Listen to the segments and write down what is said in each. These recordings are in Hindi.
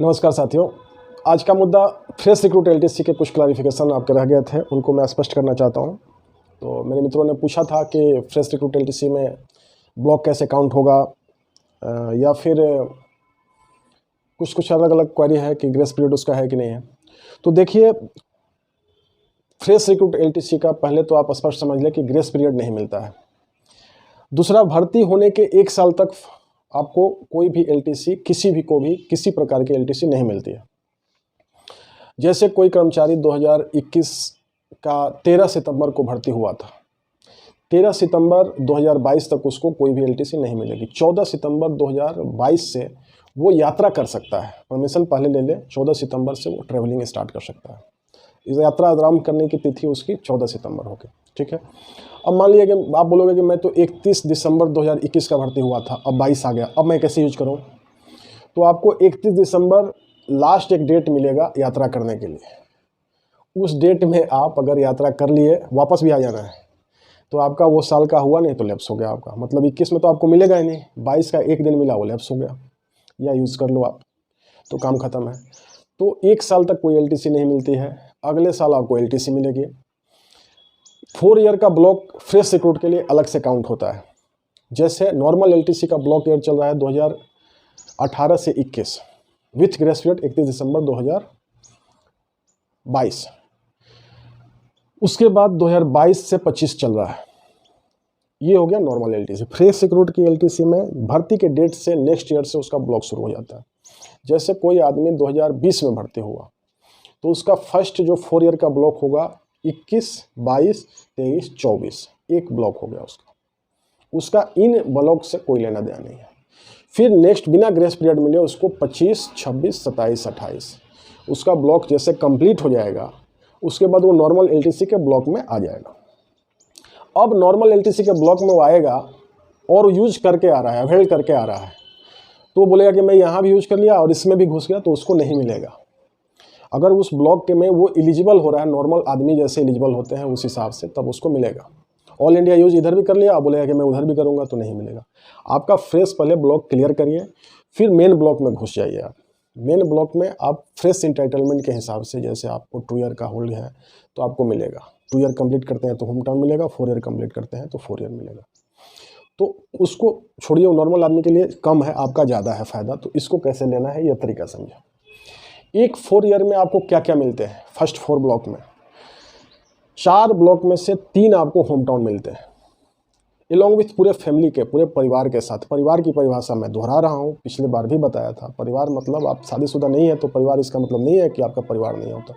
नमस्कार साथियों, आज का मुद्दा फ्रेश रिक्रूट एलटीसी के कुछ क्लैरिफिकेशन आपके रह गए थे, उनको मैं स्पष्ट करना चाहता हूं। तो मेरे मित्रों ने पूछा था कि फ्रेश रिक्रूट एलटीसी में ब्लॉक कैसे काउंट होगा, या फिर कुछ अलग अलग क्वेरी है कि ग्रेस पीरियड उसका है कि नहीं है। तो देखिए, फ्रेश रिक्रूट एलटीसी का पहले तो आप स्पष्ट समझ लें कि ग्रेस पीरियड नहीं मिलता है। दूसरा, भर्ती होने के 1 साल तक आपको कोई भी एलटीसी किसी प्रकार की एलटीसी नहीं मिलती है। जैसे कोई कर्मचारी 2021 का 13 सितंबर को भर्ती हुआ था, 13 सितंबर 2022 तक उसको कोई भी एलटीसी नहीं मिलेगी। 14 सितंबर 2022 से वो यात्रा कर सकता है, परमिशन पहले ले ले, 14 सितंबर से वो ट्रैवलिंग स्टार्ट कर सकता है। इस यात्रा आरंभ करने की तिथि उसकी 14 सितंबर होगी, ठीक है। अब मान लिया कि आप बोलोगे कि मैं तो 31 दिसंबर 2021 का भर्ती हुआ था, अब 22 आ गया, अब मैं कैसे यूज करूं? तो आपको 31 दिसंबर लास्ट एक डेट मिलेगा यात्रा करने के लिए। उस डेट में आप अगर यात्रा कर लिए, वापस भी आ जाना है, तो आपका वो साल का हुआ नहीं तो लैप्स हो गया आपका। मतलब 21 में तो आपको मिलेगा ही नहीं, 22 का एक दिन मिला वो लैप्स हो गया, या यूज़ कर लो आप, तो काम खत्म है। तो 1 साल तक कोई एलटीसी नहीं मिलती है, अगले साल आपको एलटीसी मिलेगी। 4 ईयर का ब्लॉक फ्रेश रिक्रूट के लिए अलग से काउंट होता है। जैसे नॉर्मल एलटीसी का ब्लॉक ईयर चल रहा है 2018 से 21 विथ ग्रेस पीरियड 31 दिसंबर 2022। उसके बाद 2022 से 25 चल रहा है। ये हो गया नॉर्मल एलटीसी। फ्रेश रिक्रूट की एलटीसी में भर्ती के डेट से नेक्स्ट ईयर से उसका ब्लॉक शुरू हो जाता है। जैसे कोई आदमी 2020 में भर्ती हुआ तो उसका फर्स्ट जो 4 ईयर का ब्लॉक होगा 21, 22, 23, 24, एक ब्लॉक हो गया उसका इन ब्लॉक से कोई लेना देना नहीं है। फिर नेक्स्ट बिना ग्रेस पीरियड मिले उसको 25, 26, 27, 28 उसका ब्लॉक जैसे कंप्लीट हो जाएगा, उसके बाद वो नॉर्मल एलटीसी के ब्लॉक में आ जाएगा। अब नॉर्मल एलटीसी के ब्लॉक में वो आएगा और यूज करके आ रहा है, अवेल करके आ रहा है, तो वो बोलेगा कि मैं यहाँ भी यूज कर लिया और इसमें भी घुस गया, तो उसको नहीं मिलेगा। अगर उस ब्लॉक के में वो एलिजिबल हो रहा है, नॉर्मल आदमी जैसे एलिजिबल होते हैं उस हिसाब से, तब उसको मिलेगा। ऑल इंडिया यूज इधर भी कर लिया, आप बोलेगा कि मैं उधर भी करूँगा, तो नहीं मिलेगा। आपका फ्रेश पहले ब्लॉक क्लियर करिए, फिर मेन ब्लॉक में घुस जाइए। आप मेन ब्लॉक में आप फ्रेश इंटाइटलमेंट के हिसाब से, जैसे आपको 2 ईयर का होल्ड है तो आपको मिलेगा, 2 ईयर कंप्लीट करते हैं तो होम टाउन मिलेगा, 4 ईयर कंप्लीट करते हैं तो 4 ईयर मिलेगा। तो उसको छोड़िए, नॉर्मल आदमी के लिए कम है, आपका ज़्यादा है फ़ायदा। तो इसको कैसे लेना है यह तरीका समझे। एक 4 ईयर में आपको क्या क्या मिलते हैं? फर्स्ट 4 ब्लॉक में 4 ब्लॉक में से 3 आपको होम टाउन मिलते हैं, एलॉन्ग विथ पूरे फैमिली के, पूरे परिवार के साथ। परिवार की परिभाषा मैं दोहरा रहा हूँ, पिछले बार भी बताया था। परिवार मतलब आप शादीशुदा नहीं है तो परिवार इसका मतलब नहीं है कि आपका परिवार नहीं होता।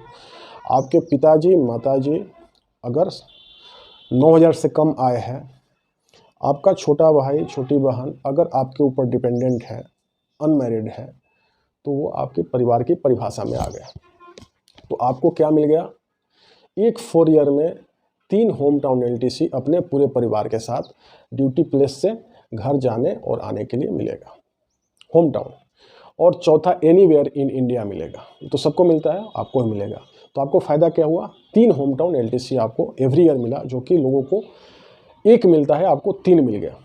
आपके पिताजी माताजी अगर 9,000 से कम आय है, आपका छोटा भाई छोटी बहन अगर आपके ऊपर डिपेंडेंट है, अनमैरिड है, तो वो आपके परिवार की परिभाषा में आ गया। तो आपको क्या मिल गया? एक 4 ईयर में 3 होम टाउन एलटीसी अपने पूरे परिवार के साथ ड्यूटी प्लेस से घर जाने और आने के लिए मिलेगा, होम टाउन। और चौथा एनीवेयर इन इंडिया मिलेगा। तो सबको मिलता है, आपको ही मिलेगा। तो आपको फ़ायदा क्या हुआ? 3 होम टाउन एलटीसी आपको एवरी ईयर मिला, जो कि लोगों को 1 मिलता है, आपको 3 मिल गया।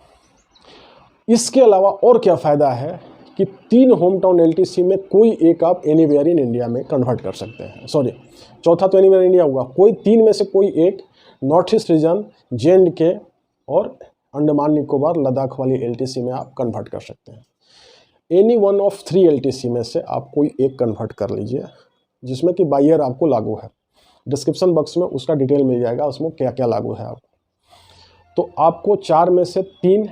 इसके अलावा और क्या फ़ायदा है कि 3 होम टाउन एलटीसी में कोई एक आप एनीवेयर इन इंडिया में कन्वर्ट कर सकते हैं। सॉरी, चौथा तो एनीवेयर इंडिया हुआ, कोई 3 में से कोई एक नॉर्थ ईस्ट रीजन, JNK और अंडमान निकोबार लद्दाख वाली एलटीसी में आप कन्वर्ट कर सकते हैं। एनी वन ऑफ 3 एलटीसी में से आप कोई एक कन्वर्ट कर लीजिए, जिसमें कि बाई ईयर आपको लागू है। डिस्क्रिप्शन बॉक्स में उसका डिटेल मिल जाएगा, उसमें क्या क्या लागू है आपको। तो आपको 4 में से 3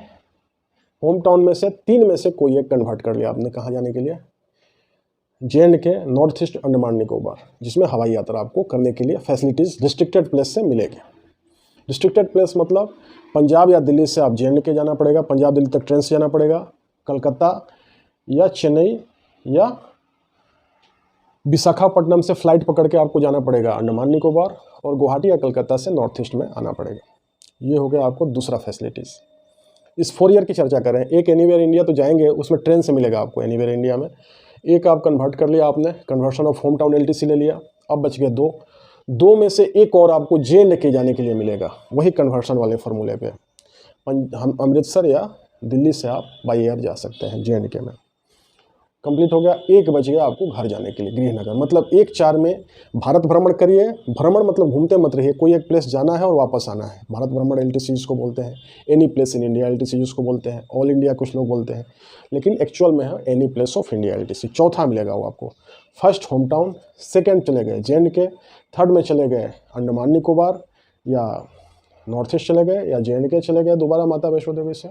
होम टाउन में से 3 में से कोई एक कन्वर्ट कर लिया आपने। कहाँ जाने के लिए? JNK, north east Andaman Nicobar, जिसमें हवाई यात्रा आपको करने के लिए फैसिलिटीज़ रिस्ट्रिक्टेड प्लेस से मिलेगी। रिस्ट्रिक्टेड प्लेस मतलब पंजाब या दिल्ली से आप JNK जाना पड़ेगा, पंजाब दिल्ली तक ट्रेन से जाना पड़ेगा, कलकत्ता या चेन्नई या विशाखापट्टनम से फ़्लाइट पकड़ के आपको जाना पड़ेगा अंडमान निकोबार, और गुवाहाटी या कलकत्ता से नॉर्थ ईस्ट में आना पड़ेगा। ये हो गया आपको दूसरा फैसिलिटीज़। इस 4 ईयर की चर्चा करें। एक एनीवेयर इंडिया तो जाएंगे, उसमें ट्रेन से मिलेगा आपको एनीवेयर इंडिया में। एक आप कन्वर्ट कर लिया आपने, conversion of home town LTC ले लिया, अब बच गए 2 में से एक और आपको JNK जाने के लिए मिलेगा, वही कन्वर्शन वाले फार्मूले पे। हम अमृतसर या दिल्ली से आप बाई एयर जा सकते हैं JNK में। कंप्लीट हो गया। 1 बज गया आपको घर जाने के लिए गृहनगर, मतलब 1:04 में भारत भ्रमण करिए। भ्रमण मतलब घूमते मत रहिए, कोई एक प्लेस जाना है और वापस आना है। भारत भ्रमण LTC जिसको बोलते हैं, any place in India LTC जिसको बोलते हैं, ऑल इंडिया कुछ लोग बोलते हैं, लेकिन एक्चुअल में है any place of India LTC। चौथा मिलेगा वो आपको। फर्स्ट होम टाउन, सेकेंड चले गए JNK, थर्ड में चले गए अंडमान निकोबार या नॉर्थ ईस्ट चले गए या JNK चले गए दोबारा माता वैष्णो देवी से,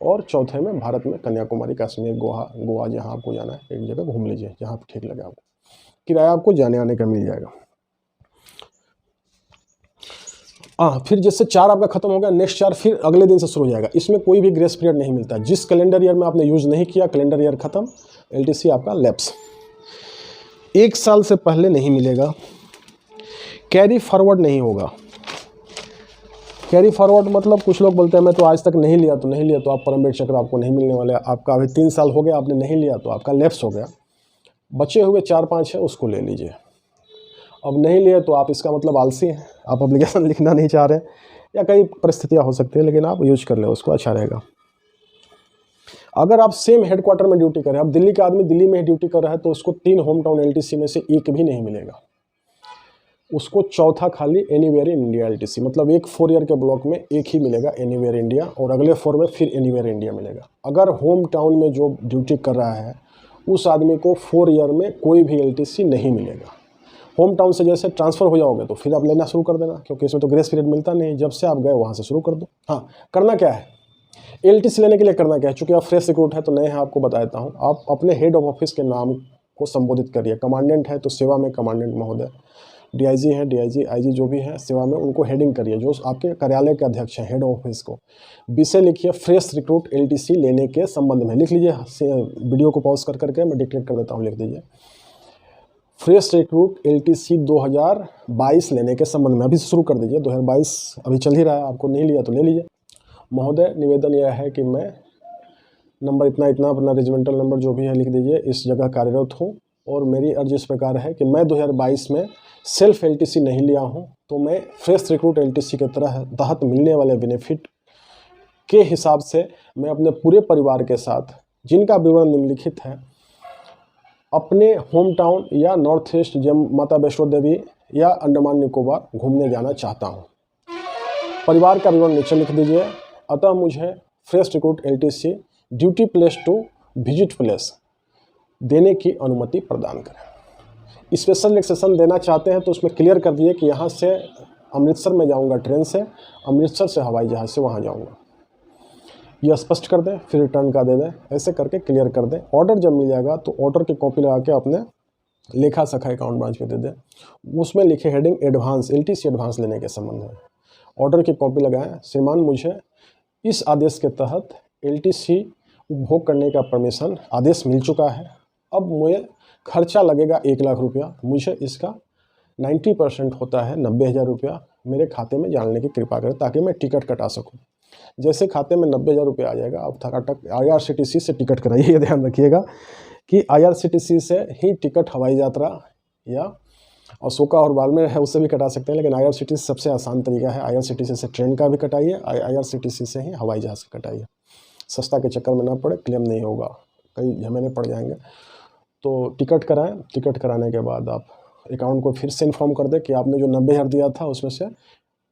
और चौथे में भारत में कन्याकुमारी, कश्मीर, गोवा जहाँ आपको जाना है एक जगह घूम लीजिए जहाँ पे ठीक लगे आपको। किराया आपको जाने आने का मिल जाएगा। फिर जैसे 4 आपका खत्म हो गया, नेक्स्ट 4 फिर अगले दिन से शुरू हो जाएगा। इसमें कोई भी ग्रेस पीरियड नहीं मिलता। जिस कैलेंडर ईयर में आपने यूज़ नहीं किया, कैलेंडर ईयर खत्म, LTC आपका लैप्स। 1 साल से पहले नहीं मिलेगा। कैरी फॉरवर्ड नहीं होगा। कैरी फॉरवर्ड मतलब कुछ लोग बोलते हैं मैं तो आज तक नहीं लिया, तो आप परमवीर चक्र आपको नहीं मिलने वाले। आपका अभी 3 साल हो गया आपने नहीं लिया तो आपका लैप्स हो गया। बचे हुए 4-5 है उसको ले लीजिए। अब नहीं लिए तो आप इसका मतलब आलसी हैं, आप एप्लीकेशन लिखना नहीं चाह रहे, या कई परिस्थितियां हो सकती है, लेकिन आप यूज कर ले उसको, अच्छा रहेगा। अगर आप सेम हेडक्वार्टर में ड्यूटी कर रहे हैं, अब दिल्ली का आदमी दिल्ली में ड्यूटी कर रहा है तो उसको 3 होम टाउन LTC में से एक भी नहीं मिलेगा। उसको चौथा खाली एनीवेयर इन इंडिया LTC, मतलब एक 4 ईयर के ब्लॉक में एक ही मिलेगा एनीवेयर इंडिया, और अगले 4 में फिर एनीवेयर इंडिया मिलेगा। अगर होम टाउन में जो ड्यूटी कर रहा है उस आदमी को 4 ईयर में कोई भी LTC नहीं मिलेगा। होम टाउन से जैसे ट्रांसफ़र हो जाओगे तो फिर आप लेना शुरू कर देना, क्योंकि इसमें तो ग्रेस पीरियड मिलता नहीं। जब से आप गए वहाँ से शुरू कर दो। हाँ, करना क्या है LTC लेने के लिए, करना क्या है, चूँकि आप फ्रेश रिक्रूट है तो नए हैं, आपको बता देता हूँ। आप अपने हेड ऑफ ऑफिस के नाम को संबोधित करिए। कमांडेंट है तो सेवा में कमांडेंट महोदय, DIG है DIG IG जो भी है सेवा में, उनको हेडिंग करिए। जो आपके कार्यालय के अध्यक्ष हैं हेड ऑफिस को विषय लिखिए फ्रेश रिक्रूट LTC लेने के संबंध में। लिख लीजिए, वीडियो को पॉज कर करके मैं डिक्टेट कर देता हूँ, लिख दीजिए फ्रेश रिक्रूट LTC 2022 लेने के संबंध में। अभी शुरू कर दीजिए, 2022 अभी चल ही रहा है, आपको नहीं लिया तो ले लीजिए। महोदय, निवेदन यह है कि मैं नंबर इतना इतना अपना रेजिमेंटल नंबर जो भी है लिख दीजिए, इस जगह कार्यरत हूँ, और मेरी अर्जी इस प्रकार है कि मैं 2022 में सेल्फ LTC नहीं लिया हूँ, तो मैं फ्रेश रिक्रूट LTC के तहत मिलने वाले बेनिफिट के हिसाब से मैं अपने पूरे परिवार के साथ, जिनका विवरण निम्नलिखित है, अपने होम टाउन या नॉर्थ ईस्ट माता वैष्णो देवी या अंडमान निकोबार घूमने जाना चाहता हूँ। परिवार का विवरण नीचे लिख दीजिए। अतः मुझे fresh recruit LTC duty place to visit place देने की अनुमति प्रदान करें। स्पेशल रिलैक्सेशन देना चाहते हैं तो उसमें क्लियर कर दिए कि यहाँ से अमृतसर में जाऊँगा ट्रेन से, अमृतसर से हवाई जहाज़ से वहाँ जाऊँगा, यह स्पष्ट कर दें, फिर रिटर्न का दे दें, ऐसे करके क्लियर कर दें। ऑर्डर जब मिल जाएगा तो ऑर्डर की कॉपी लगा के अपने लेखा शाखा अकाउंट ब्रांच पे दे दें। उसमें लिखे हेडिंग एडवांस, LTC एडवांस लेने के संबंध में। ऑर्डर की कॉपी लगाएं, श्रीमान मुझे इस आदेश के तहत LTC उपभोग करने का परमिशन आदेश मिल चुका है। अब मुझे खर्चा लगेगा 1 लाख रुपया, मुझे इसका 90% होता है 90,000 रुपया मेरे खाते में डालने की कृपा करें, ताकि मैं टिकट कटा सकूं। जैसे खाते में 90,000 रुपये आ जाएगा, आप थकाटक IRCTC से टिकट कराइए। ध्यान रखिएगा कि IRCTC से ही टिकट हवाई यात्रा या अशोका और बाड़मेर है उससे भी कटा सकते हैं, लेकिन IRCTC सबसे आसान तरीका है। IRCTC से ट्रेन का भी कटाइए, IRCTC से ही हवाई जहाज़ का कटाइए। सस्ता के चक्कर में ना पड़े, क्लेम नहीं होगा, कई झमेले पड़ जाएंगे। तो टिकट कराएं। टिकट कराने के बाद आप अकाउंट को फिर से इन्फॉर्म कर दें कि आपने जो 90,000 दिया था उसमें से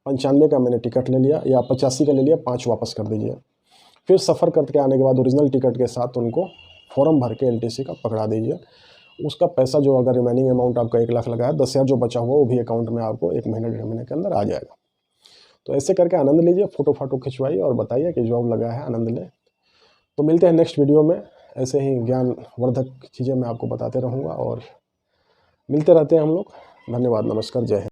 95 का मैंने टिकट ले लिया या 85 का ले लिया, 5 वापस कर दीजिए। फिर सफ़र करके आने के बाद ओरिजिनल टिकट के साथ उनको फॉर्म भर के LTC का पकड़ा दीजिए। उसका पैसा जो अगर रिमेनिंग अमाउंट आपका 1 लाख लगा है, 10,000 जो बचा हुआ वो भी अकाउंट में आपको 1 महीने 1.5 महीने के अंदर आ जाएगा। तो ऐसे करके आनंद लीजिए, फ़ोटो फाटो खिंचवाइए और बताइए कि जॉब लगा है, आनंद लें। तो मिलते हैं नेक्स्ट वीडियो में। ऐसे ही ज्ञानवर्धक चीज़ें मैं आपको बताते रहूँगा और मिलते रहते हैं हम लोग। धन्यवाद, नमस्कार, जय हिंद।